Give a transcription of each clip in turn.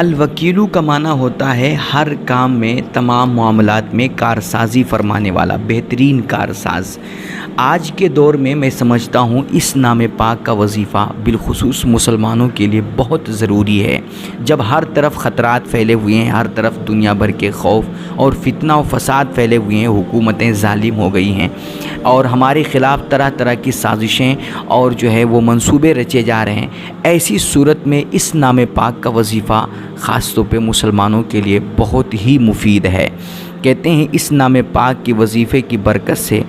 الوکیلو کا معنی ہوتا ہے ہر کام میں، تمام معاملات میں کارسازی فرمانے والا، بہترین کارساز۔ آج کے دور میں سمجھتا ہوں اس نام پاک کا وظیفہ بالخصوص مسلمانوں کے لیے بہت ضروری ہے۔ جب ہر طرف خطرات پھیلے ہوئے ہیں، ہر طرف دنیا بھر کے خوف اور فتنہ و فساد پھیلے ہوئے ہیں، حکومتیں ظالم ہو گئی ہیں اور ہمارے خلاف طرح طرح کی سازشیں اور وہ منصوبے رچے جا رہے ہیں، ایسی صورت میں اس نام پاک کا وظیفہ خاص طور پہ مسلمانوں کے لیے بہت ہی مفید ہے۔ کہتے ہیں اس نام پاک کی وظیفے کی برکت سے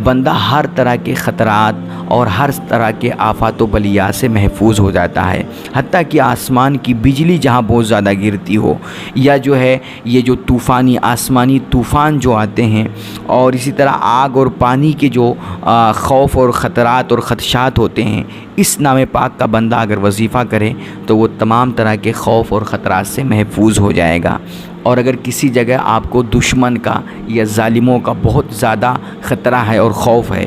بندہ ہر طرح کے خطرات اور ہر طرح کے آفات و بلیات سے محفوظ ہو جاتا ہے، حتیٰ کہ آسمان کی بجلی جہاں بہت زیادہ گرتی ہو، یا یہ جو طوفانی آسمانی طوفان جو آتے ہیں، اور اسی طرح آگ اور پانی کے جو خوف اور خطرات اور خدشات ہوتے ہیں، اس نام پاک کا بندہ اگر وظیفہ کرے تو وہ تمام طرح کے خوف اور خطرات سے محفوظ ہو جائے گا۔ اور اگر کسی جگہ آپ کو دشمن کا یا ظالموں کا بہت زیادہ خطرہ ہے اور خوف ہے،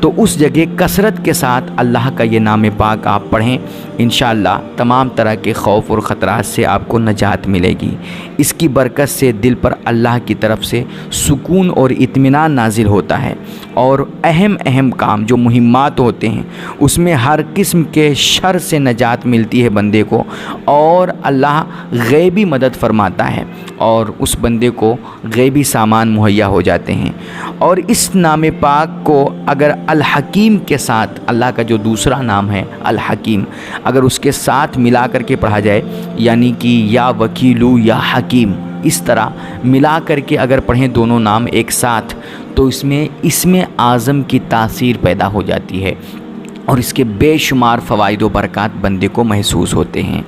تو اس جگہ کثرت کے ساتھ اللہ کا یہ نام پاک آپ پڑھیں، انشاءاللہ تمام طرح کے خوف اور خطرات سے آپ کو نجات ملے گی۔ اس کی برکت سے دل پر اللہ کی طرف سے سکون اور اطمینان نازل ہوتا ہے، اور اہم کام جو مہمات ہوتے ہیں اس میں ہر قسم کے شر سے نجات ملتی ہے بندے کو، اور اللہ غیبی مدد فرماتا ہے اور اس بندے کو غیبی سامان مہیا ہو جاتے ہیں۔ اور اس نام پاک کو اگر الحکیم کے ساتھ، اللہ کا جو دوسرا نام ہے الحکیم، اگر اس کے ساتھ ملا کر کے پڑھا جائے، یعنی کہ یا وکیلو یا حکیم، اس طرح ملا کر کے اگر پڑھیں دونوں نام ایک ساتھ، تو اس میں اسم اعظم کی تاثیر پیدا ہو جاتی ہے، اور اس کے بے شمار فوائد و برکات بندے کو محسوس ہوتے ہیں۔